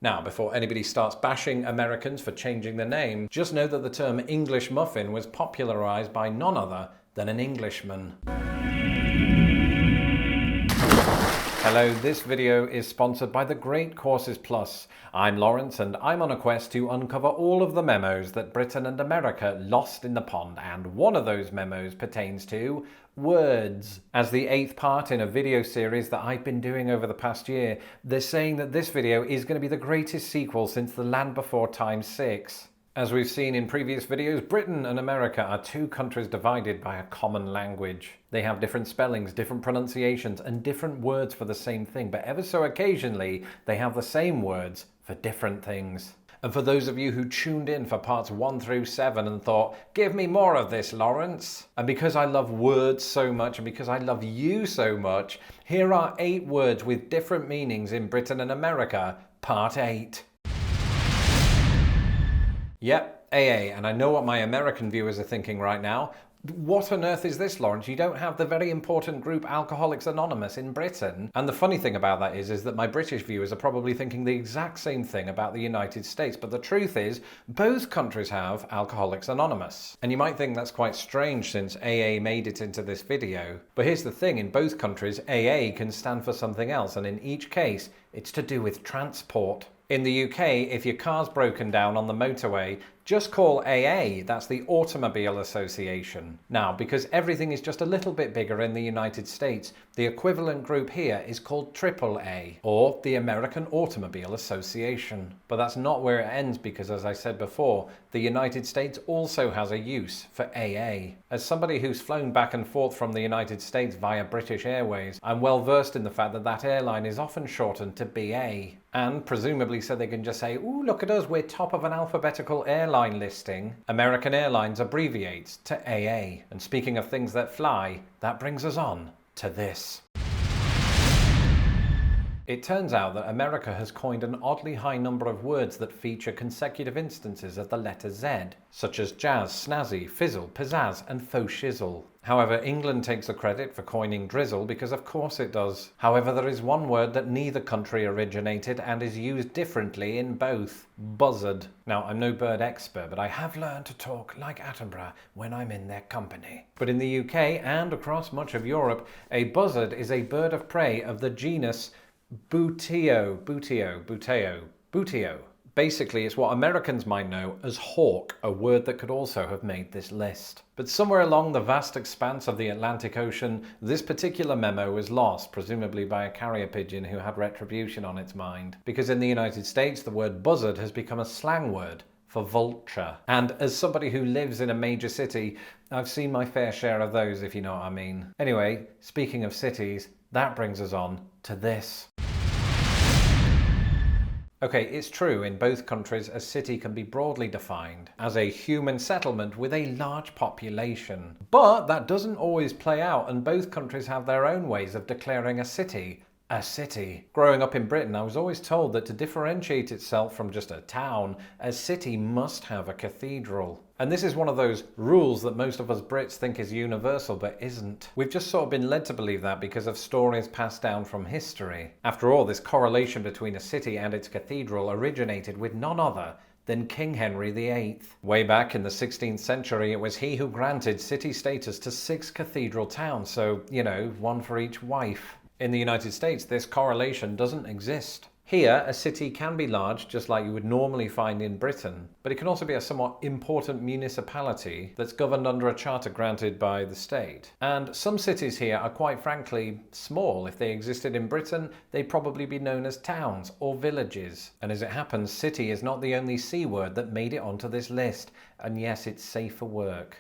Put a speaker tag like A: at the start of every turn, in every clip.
A: Now, before anybody starts bashing Americans for changing the name, just know that the term English muffin was popularized by none other than an Englishman. Hello, this video is sponsored by the Great Courses Plus. I'm Lawrence and I'm on a quest to uncover all of the memos that Britain and America lost in the pond, and one of those memos pertains to words. As the 8th part in a video series that I've been doing over the past year, they're saying that this video is going to be the greatest sequel since The Land Before Time 6. As we've seen in previous videos, Britain and America are two countries divided by a common language. They have different spellings, different pronunciations, and different words for the same thing, but ever so occasionally they have the same words for different things. And for those of you who tuned in for parts 1 through 7 and thought, give me more of this, Lawrence. And because I love words so much and because I love you so much, here are 8 words with different meanings in Britain and America, part 8. Yep, AA, and I know what my American viewers are thinking right now. What on earth is this, Lawrence? You don't have the very important group Alcoholics Anonymous in Britain. And the funny thing about that is that my British viewers are probably thinking the exact same thing about the United States. But the truth is, both countries have Alcoholics Anonymous. And you might think that's quite strange since AA made it into this video. But here's the thing, in both countries, AA can stand for something else. And in each case, it's to do with transport. In the UK, if your car's broken down on the motorway, just call AA, that's the Automobile Association. Now, because everything is just a little bit bigger in the United States, the equivalent group here is called AAA, or the American Automobile Association. But that's not where it ends because, as I said before, the United States also has a use for AA. As somebody who's flown back and forth from the United States via British Airways, I'm well versed in the fact that that airline is often shortened to BA. And presumably so they can just say, ooh, look at us, we're top of an alphabetical airline listing. American Airlines abbreviates to AA. And speaking of things that fly, that brings us on to this. It turns out that America has coined an oddly high number of words that feature consecutive instances of the letter Z, such as jazz, snazzy, fizzle, pizzazz, and faux shizzle. However, England takes the credit for coining drizzle because of course it does. However, there is one word that neither country originated and is used differently in both: buzzard. Now, I'm no bird expert, but I have learned to talk like Attenborough when I'm in their company. But in the UK and across much of Europe, a buzzard is a bird of prey of the genus Buteo. Basically, it's what Americans might know as hawk, a word that could also have made this list. But somewhere along the vast expanse of the Atlantic Ocean, this particular memo was lost, presumably by a carrier pigeon who had retribution on its mind. Because in the United States, the word buzzard has become a slang word for vulture. And as somebody who lives in a major city, I've seen my fair share of those, if you know what I mean. Anyway, speaking of cities, that brings us on to this. Okay, it's true, in both countries a city can be broadly defined as a human settlement with a large population. But that doesn't always play out, and both countries have their own ways of declaring a city a city. Growing up in Britain, I was always told that to differentiate itself from just a town, a city must have a cathedral. And this is one of those rules that most of us Brits think is universal, but isn't. We've just sort of been led to believe that because of stories passed down from history. After all, this correlation between a city and its cathedral originated with none other than King Henry VIII. Way back in the 16th century, it was he who granted city status to 6 cathedral towns, so, you know, one for each wife. In the United States, this correlation doesn't exist. Here, a city can be large, just like you would normally find in Britain, but it can also be a somewhat important municipality that's governed under a charter granted by the state. And some cities here are quite frankly small. If they existed in Britain, they'd probably be known as towns or villages. And as it happens, city is not the only C word that made it onto this list. And yes, it's safe for work.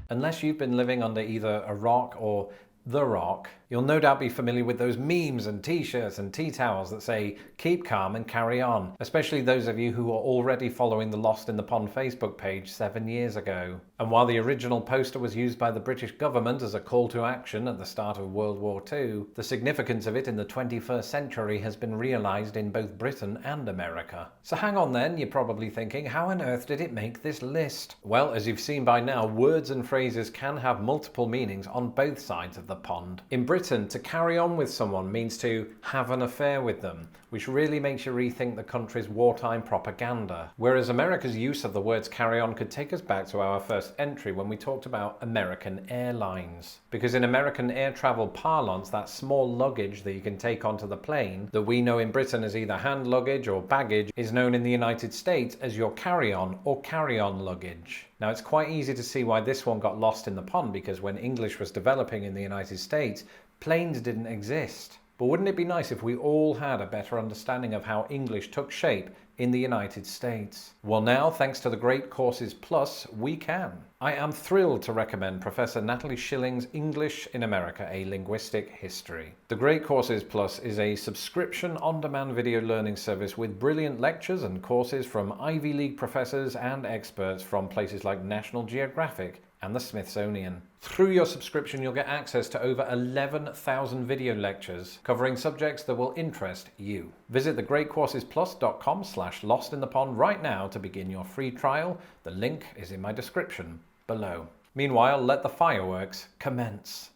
A: Unless you've been living under either a rock or The Rock, you'll no doubt be familiar with those memes and t-shirts and tea towels that say, keep calm and carry on, especially those of you who are already following the Lost in the Pond Facebook page 7 years ago. And while the original poster was used by the British government as a call to action at the start of World War II, the significance of it in the 21st century has been realised in both Britain and America. So hang on then, you're probably thinking, how on earth did it make this list? Well, as you've seen by now, words and phrases can have multiple meanings on both sides of the pond. In Britain, Britain, to carry on with someone means to have an affair with them, which really makes you rethink the country's wartime propaganda. Whereas America's use of the words carry on could take us back to our first entry when we talked about American airlines. Because in American air travel parlance, that small luggage that you can take onto the plane, that we know in Britain as either hand luggage or baggage, is known in the United States as your carry-on or carry-on luggage. Now, it's quite easy to see why this one got lost in the pond, because when English was developing in the United States, planes didn't exist. But wouldn't it be nice if we all had a better understanding of how English took shape in the United States? Well, now, thanks to the Great Courses Plus, we can. I am thrilled to recommend Professor Natalie Schilling's English in America, A Linguistic History. The Great Courses Plus is a subscription on-demand video learning service with brilliant lectures and courses from Ivy League professors and experts from places like National Geographic and the Smithsonian. Through your subscription, you'll get access to over 11,000 video lectures covering subjects that will interest you. Visit thegreatcoursesplus.com/lostinthepond right now to begin your free trial. The link is in my description below. Meanwhile, let the fireworks commence.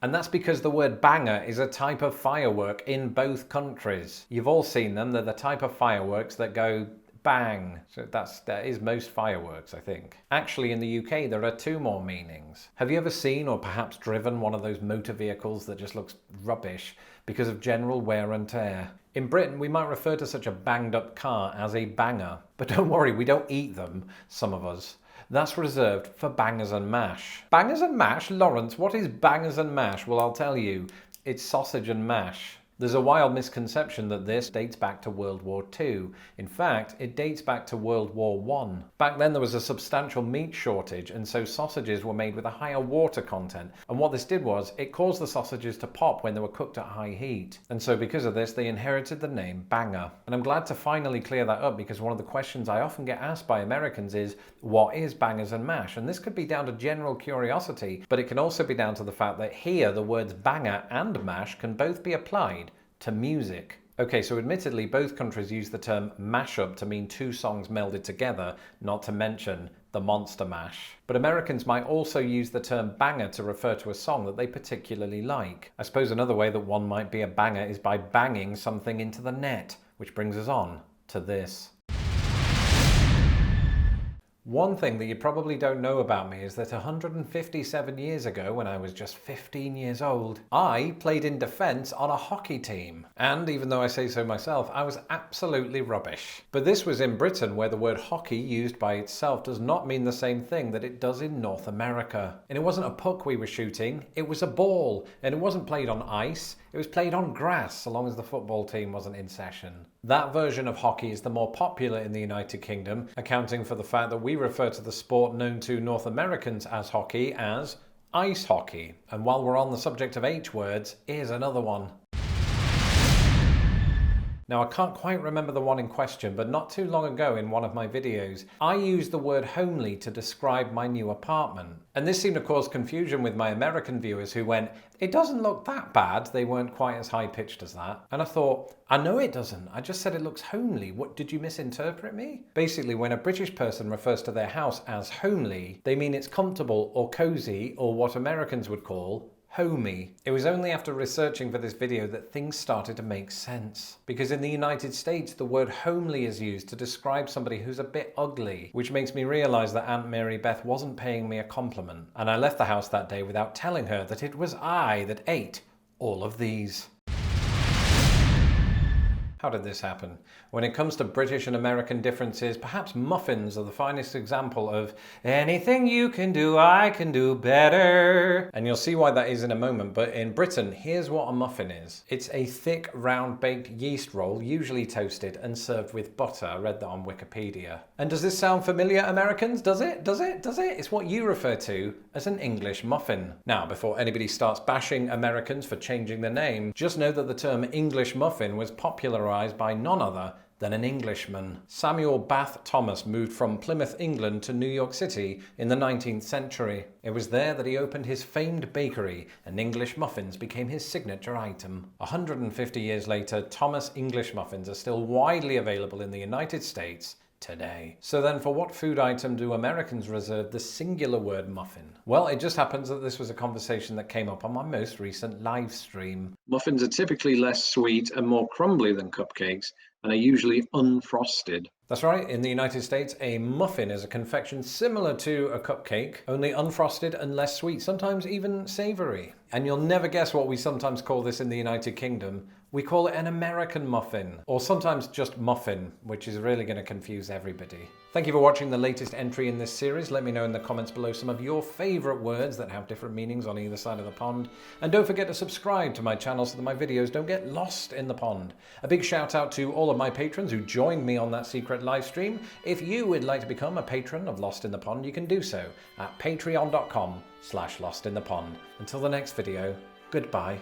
A: And that's because the word banger is a type of firework in both countries. You've all seen them. They're the type of fireworks that go bang. So that is most fireworks, I think. Actually, in the UK, there are two more meanings. Have you ever seen or perhaps driven one of those motor vehicles that just looks rubbish because of general wear and tear? In Britain, we might refer to such a banged up car as a banger. But don't worry, we don't eat them, some of us. That's reserved for bangers and mash. Bangers and mash? Lawrence, what is bangers and mash? Well, I'll tell you. It's sausage and mash. There's a wild misconception that this dates back to World War II. In fact, it dates back to World War I. Back then there was a substantial meat shortage, and so sausages were made with a higher water content. And what this did was, it caused the sausages to pop when they were cooked at high heat. And so because of this, they inherited the name banger. And I'm glad to finally clear that up, because one of the questions I often get asked by Americans is, what is bangers and mash? And this could be down to general curiosity, but it can also be down to the fact that here the words banger and mash can both be applied to music. Okay, so admittedly both countries use the term mashup to mean two songs melded together, not to mention the Monster Mash. But Americans might also use the term banger to refer to a song that they particularly like. I suppose another way that one might be a banger is by banging something into the net, which brings us on to this. One thing that you probably don't know about me is that 157 years ago, when I was just 15 years old, I played in defence on a hockey team. And even though I say so myself, I was absolutely rubbish. But this was in Britain, where the word hockey used by itself does not mean the same thing that it does in North America. And it wasn't a puck we were shooting, it was a ball. And it wasn't played on ice, it was played on grass, so long as the football team wasn't in session. That version of hockey is the more popular in the United Kingdom, accounting for the fact that we refer to the sport known to North Americans as hockey as ice hockey. And while we're on the subject of H words, here's another one. Now, I can't quite remember the one in question, but not too long ago in one of my videos, I used the word homely to describe my new apartment. And this seemed to cause confusion with my American viewers who went, it doesn't look that bad. They weren't quite as high-pitched as that. And I thought, I know it doesn't. I just said it looks homely. What, did you misinterpret me? Basically, when a British person refers to their house as homely, they mean it's comfortable or cozy, or what Americans would call homey. It was only after researching for this video that things started to make sense. Because in the United States, the word homely is used to describe somebody who's a bit ugly, which makes me realise that Aunt Mary Beth wasn't paying me a compliment. And I left the house that day without telling her that it was I that ate all of these. How did this happen? When it comes to British and American differences, perhaps muffins are the finest example of anything you can do, I can do better. And you'll see why that is in a moment, but in Britain, here's what a muffin is. It's a thick, round baked yeast roll, usually toasted and served with butter. I read that on Wikipedia. And does this sound familiar, Americans? Does it? Does it? Does it? It's what you refer to as an English muffin. Now, before anybody starts bashing Americans for changing the name, just know that the term English muffin was popularized by none other than an Englishman. Samuel Bath Thomas moved from Plymouth, England to New York City in the 19th century. It was there that he opened his famed bakery, and English muffins became his signature item. 150 years later, Thomas English muffins are still widely available in the United States today. So then, for what food item do Americans reserve the singular word muffin? Well, it just happens that this was a conversation that came up on my most recent live stream.
B: Muffins are typically less sweet and more crumbly than cupcakes, and are usually unfrosted.
A: That's right, in the United States, a muffin is a confection similar to a cupcake, only unfrosted and less sweet, sometimes even savoury. And you'll never guess what we sometimes call this in the United Kingdom. We call it an American muffin, or sometimes just muffin, which is really going to confuse everybody. Thank you for watching the latest entry in this series. Let me know in the comments below some of your favourite words that have different meanings on either side of the pond. And don't forget to subscribe to my channel so that my videos don't get lost in the pond. A big shout out to all of my patrons who joined me on that secret live stream. If you would like to become a patron of Lost in the Pond, you can do so at patreon.com/lostinthepond. Until the next video, goodbye.